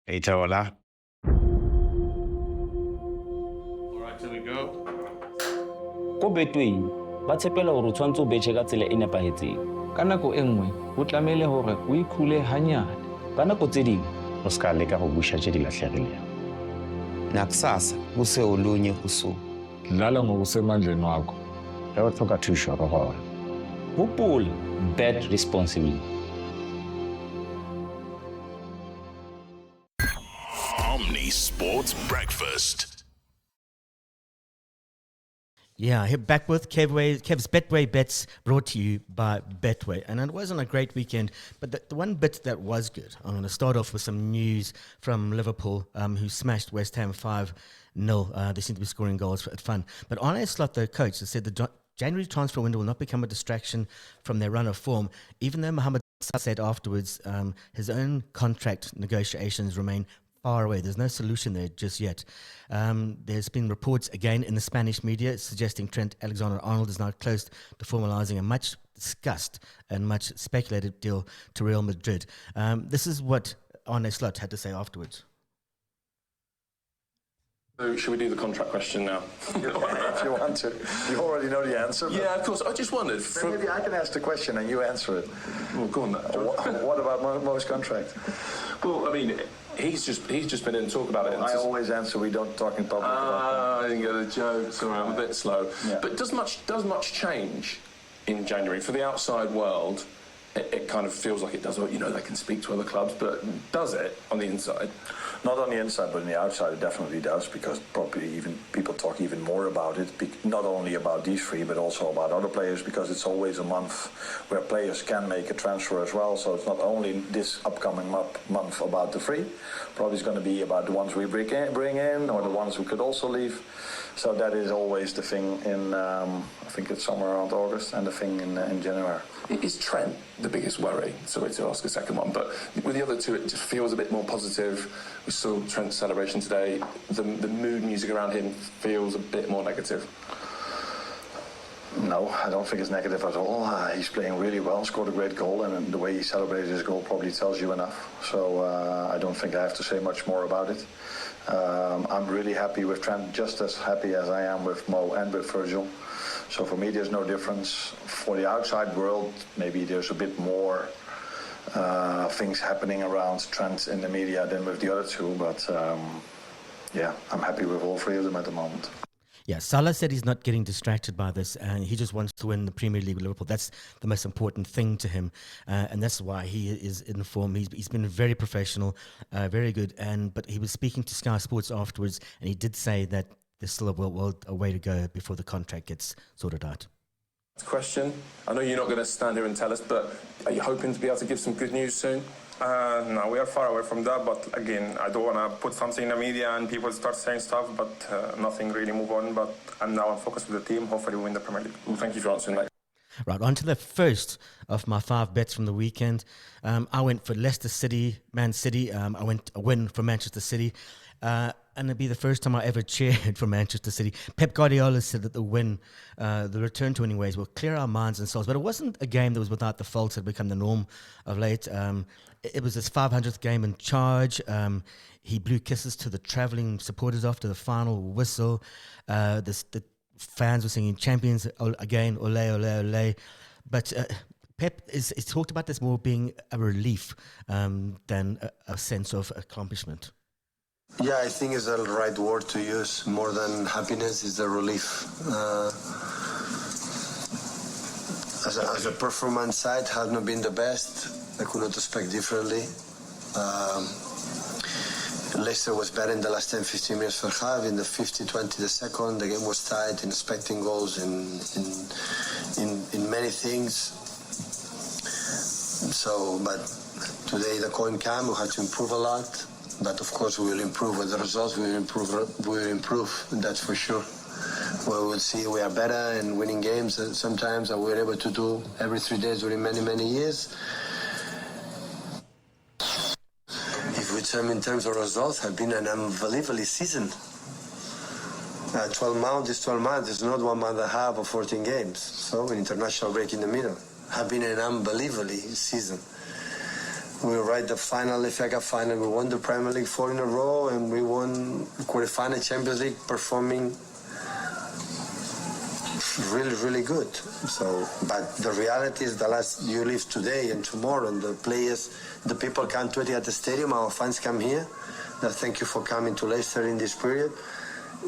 Itaola. All right, here we go. Ko Betway ba tshepela hore o tshwantse o betjhe ka tsela e nepahetseng. Ka nako e nngwe ho tlamehile hore o ikhule hanyane. Ka nako tse ding O ska leka go busha tše di lahlegilego. Nakusasa kuse olunye usuku. Dlala ngokusemandleni wakho. Ge o tlhoka thušo re gona. hopola, bet responsibly. Omni Sports Breakfast. Yeah, here back with Kev's Betway bets brought to you by Betway. And it wasn't a great weekend, but the one bit that was good, I'm going to start off with some news from Liverpool, who smashed West Ham 5-0. They seem to be scoring goals at fun. But Arne Slot, the coach, has said the January transfer window will not become a distraction from their run of form, even though Mohamed Salah said afterwards his own contract negotiations remain far away. There's no solution there just yet. There's been reports again in the Spanish media suggesting Trent Alexander-Arnold is now close to formalising a much discussed and much speculated deal to Real Madrid. This is what Arne Slot had to say afterwards. So should we do the contract question now? If you want to. You already know the answer. Yeah, of course. I just wondered. Maybe I can ask the question and you answer it. Well, go on then. What about Mo's contract? Well, I mean, he's just been in to talk about it. I always answer. We don't talk in public. I didn't get a joke. Sorry, I'm a bit slow. Yeah. But does much change in January for the outside world? It kind of feels like it does. You know, they can speak to other clubs, but does it on the inside? Not on the inside, but on the outside, it definitely does, because probably even people talk even more about it, not only about these three, but also about other players, because it's always a month where players can make a transfer as well. So it's not only this upcoming month about the three, probably it's going to be about the ones we bring in, or the ones who could also leave. So that is always the thing in, I think it's somewhere around August, and the thing in January. Is Trent the biggest worry? Sorry to ask a second one, but with the other two, it just feels a bit more positive. We saw Trent's celebration today. The mood music around him feels a bit more negative. No, I don't think it's negative at all. He's playing really well, scored a great goal, and the way he celebrated his goal probably tells you enough. So I don't think I have to say much more about it. I'm really happy with Trent, just as happy as I am with Mo and with Virgil. So for me, there's no difference. For the outside world, maybe there's a bit more things happening around Trent in the media than with the other two. But yeah, I'm happy with all three of them at the moment. Yeah, Salah said he's not getting distracted by this, and he just wants to win the Premier League with Liverpool. That's the most important thing to him, and that's why he is in form. He's been very professional, very good, but he was speaking to Sky Sports afterwards, and he did say that there's still a way to go before the contract gets sorted out. Question. I know you're not going to stand here and tell us, but are you hoping to be able to give some good news soon? No, we are far away from that, but again, I don't want to put something in the media and people start saying stuff, but nothing really move on. But I'm focused with the team. Hopefully we win the Premier League. Well, thank you for answering that. Right, on to the first of my 5 bets from the weekend. I went for Leicester City, Man City. I went a win for Manchester City. And it'd be the first time I ever cheered for Manchester City. Pep Guardiola said that the return to winning ways will clear our minds and souls. But it wasn't a game that was without the faults that had become the norm of late. It was his 500th game in charge. He blew kisses to the travelling supporters after the final whistle. The fans were singing champions again, ole, ole, ole. But Pep is talked about this more being a relief than a sense of accomplishment. Yeah, I think it's the right word to use. More than happiness is the relief. As a performance side, has not been the best. I could not expect differently. Leicester was better in the last 10-15 minutes for half. In the 50-20 the second, the game was tight in expecting goals in many things. So, but today the coin came. We had to improve a lot. But of course, we will improve with the results. We will improve. That's for sure. We will see we are better in winning games sometimes, and we're able to do every 3 days during many, many years. If we term in terms of results, have been an unbelievable season. 12 months is 12 months. It's not 1 month and a half or 14 games. So an international break in the middle. Have been an unbelievable season. We were right the final, FA Cup final. We won the Premier League 4 in a row, and we won quarterfinal Champions League, performing really, really good. So, but the reality is you live today and tomorrow, and the players, the people come to it at the stadium, our fans come here. Now, thank you for coming to Leicester in this period.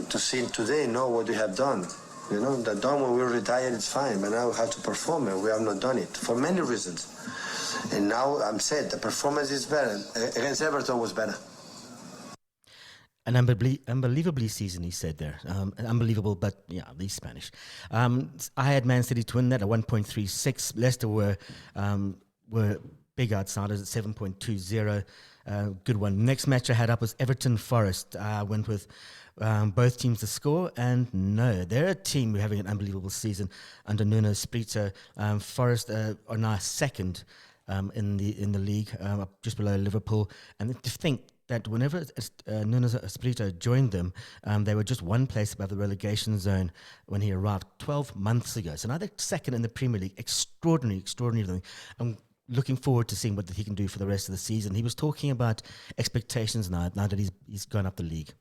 To see today, know what we have done. You know, the done when we retired, it's fine, but now we have to perform, and we have not done it for many reasons. And now I'm said the performance is better. Against Everton was better. An unbelievably season, he said there. Unbelievable, but yeah, these Spanish. I had Man City to win that at 1.36. Leicester were big outsiders at 7.20. Good one. Next match I had up was Everton Forest. I went with both teams to score, and no, they're a team who are having an unbelievable season under Nuno Espirito. Forest are now second in the league, just below Liverpool. And to think that whenever Nuno Espirito joined them, they were just one place above the relegation zone when he arrived 12 months ago. So now they're second in the Premier League. Extraordinary thing. I'm looking forward to seeing what he can do for the rest of the season. He was talking about expectations now that he's gone up the league.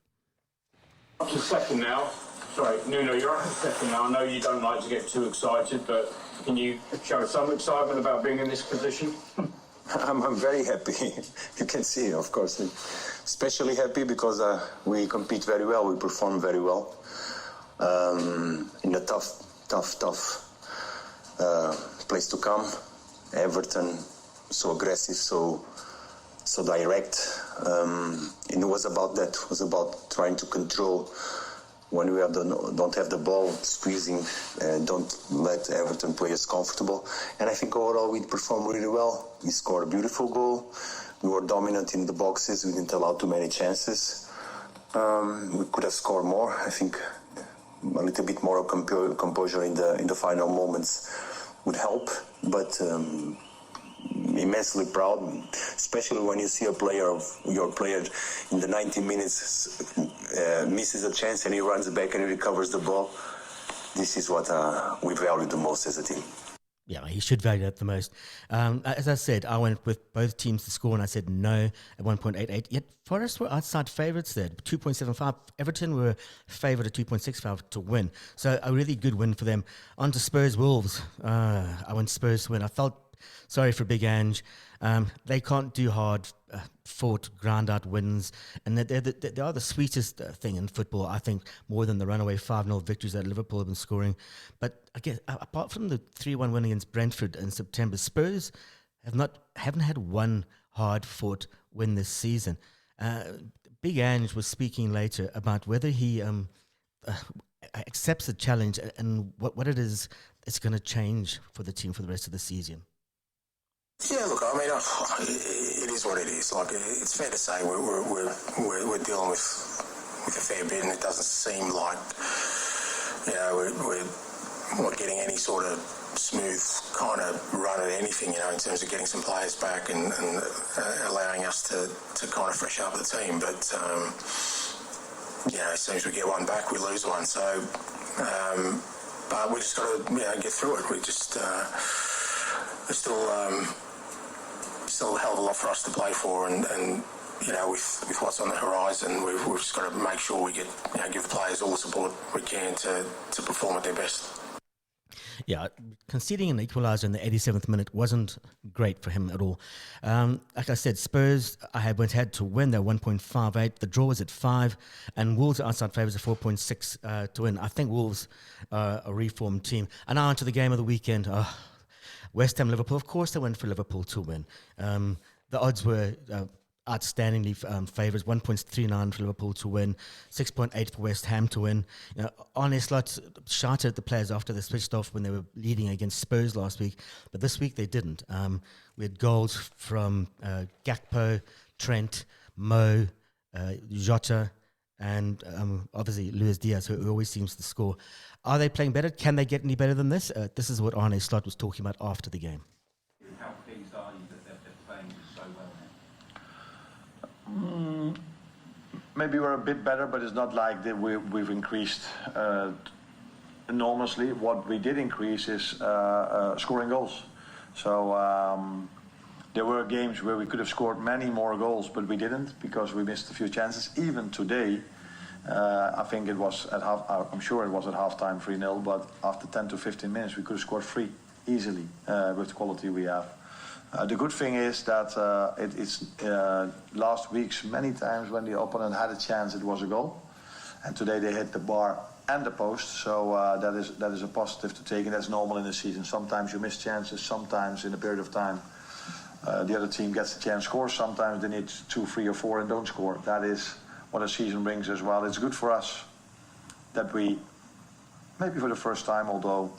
Up to second now. Sorry, Nuno, you're up to second now. I know you don't like to get too excited, but can you show some excitement about being in this position? I'm very happy. You can see, of course. Especially happy because we compete very well. We perform very well. In a tough place to come. Everton, so aggressive, so direct. And it was about that. It was about trying to control when we don't have the ball, squeezing, don't let Everton players comfortable. And I think overall we performed really well. We scored a beautiful goal. We were dominant in the boxes. We didn't allow too many chances. We could have scored more. I think a little bit more composure in the final moments would help. But immensely proud, especially when you see your player in the 90 minutes misses a chance and he runs back and he recovers the ball. This is what we value the most as a team. Yeah, he should value that the most. As I said, I went with both teams to score, and I said no at 1.88. Yet Forest were outside favourites there, 2.75. Everton were favoured at 2.65 to win. So a really good win for them. On to Spurs Wolves. I went Spurs to win. I felt sorry for Big Ange. They can't do hard-fought, ground-out wins, and they are the sweetest thing in football, I think, more than the runaway 5-0 victories that Liverpool have been scoring. But I guess apart from the 3-1 win against Brentford in September, Spurs haven't had one hard-fought win this season. Big Ange was speaking later about whether he accepts the challenge and what it is it's going to change for the team for the rest of the season. Yeah, look, I mean, it is what it is. Like, it's fair to say we're dealing with a fair bit, and it doesn't seem like, you know, we're not getting any sort of smooth kind of run at anything, you know, in terms of getting some players back and allowing us to kind of freshen up the team. But, you know, as soon as we get one back, we lose one. So, but we just got to, you know, get through it. We just, there's still a hell of a lot for us to play for, and you know, with what's on the horizon, we've just got to make sure we give the players all the support we can to perform at their best. Yeah, conceding an equaliser in the 87th minute wasn't great for him at all. Like I said, Spurs, I had to win. They're 1.58. The draw was at 5, and Wolves are outside favourites at 4.6 to win. I think Wolves are a reformed team. And now on to the game of the weekend. West Ham, Liverpool. Of course, they went for Liverpool to win. The odds were outstandingly favours. 1.39 for Liverpool to win, 6.8 for West Ham to win. You know, Arne Slot shouted at the players after they switched off when they were leading against Spurs last week, but this week they didn't. We had goals from Gakpo, Trent, Mo, Jota, and obviously Luis Diaz, who always seems to score. Are they playing better? Can they get any better than this? This is what Arne Slot was talking about after the game. How pleased are you that they're playing so well now? Maybe we're a bit better, but it's not like that we've increased enormously. What we did increase is scoring goals. So There were games where we could have scored many more goals, but we didn't because we missed a few chances. Even today, I think it was at I'm sure it was at halftime 3-0, but after 10 to 15 minutes, we could have scored 3 easily with the quality we have. The good thing is that it's last week's many times when the opponent had a chance, it was a goal, and today they hit the bar and the post. So that is a positive to take, and that's normal in the season. Sometimes you miss chances. Sometimes in a period of time, the other team gets the chance, scores. Sometimes they need 2, 3, or 4 and don't score. That is what a season brings as well. It's good for us that we, maybe for the first time, although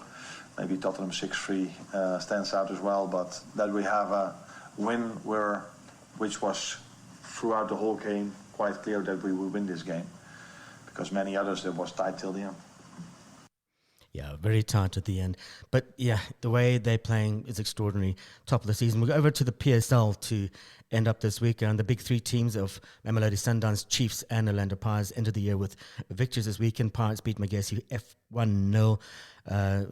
maybe Tottenham 6-3 stands out as well, but that we have a win which was throughout the whole game quite clear that we will win this game, because many others it was tight till the end. Yeah, very tight at the end. But yeah, the way they're playing is extraordinary. Top of the season. We'll go over to the PSL to end up this weekend. The big 3 teams of Mamelodi Sundowns, Chiefs and Orlando Pirates ended the year with victories this weekend. Pirates beat Magesi F1-0,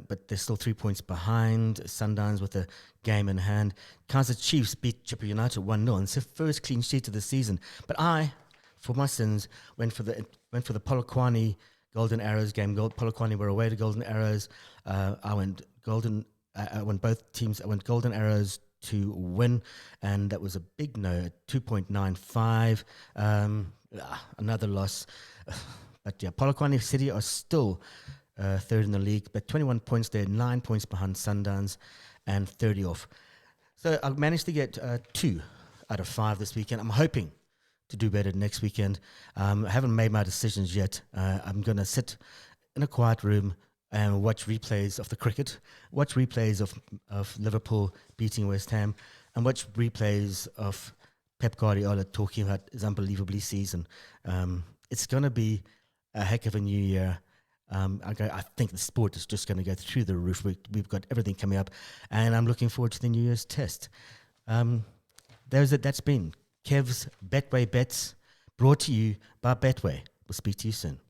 but they're still 3 points behind. Sundowns with a game in hand. Kaizer Chiefs beat Chippa United 1-0, and it's their first clean sheet of the season. But I, for my sins, went for the Polokwane Golden Arrows game. Polokwane were away to Golden Arrows. I went Golden Arrows to win, and that was a big no at 2.95. Another loss. But yeah, Polokwane City are still third in the league, but 21 points. They're 9 points behind Sundowns and 30 off. So I managed to get 2 out of 5 this weekend. I'm hoping to do better next weekend. I haven't made my decisions yet. I'm going to sit in a quiet room and watch replays of the cricket, watch replays of Liverpool beating West Ham, and watch replays of Pep Guardiola talking about his unbelievably season. It's going to be a heck of a new year. I think the sport is just going to go through the roof. We've got everything coming up, and I'm looking forward to the New Year's test. That's been Kev's Betway Bets, brought to you by Betway. We'll speak to you soon.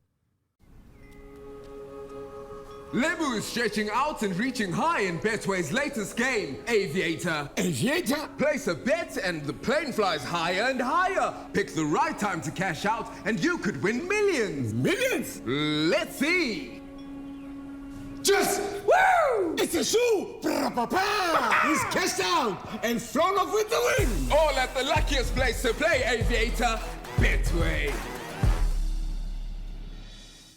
Lebu is stretching out and reaching high in Betway's latest game, Aviator. Aviator? Place a bet and the plane flies higher and higher. Pick the right time to cash out and you could win millions. Millions? Let's see. Just, woo! It's a shoe! He's cashed out and flown off with the wind. All at the luckiest place to play, Aviator, Betway.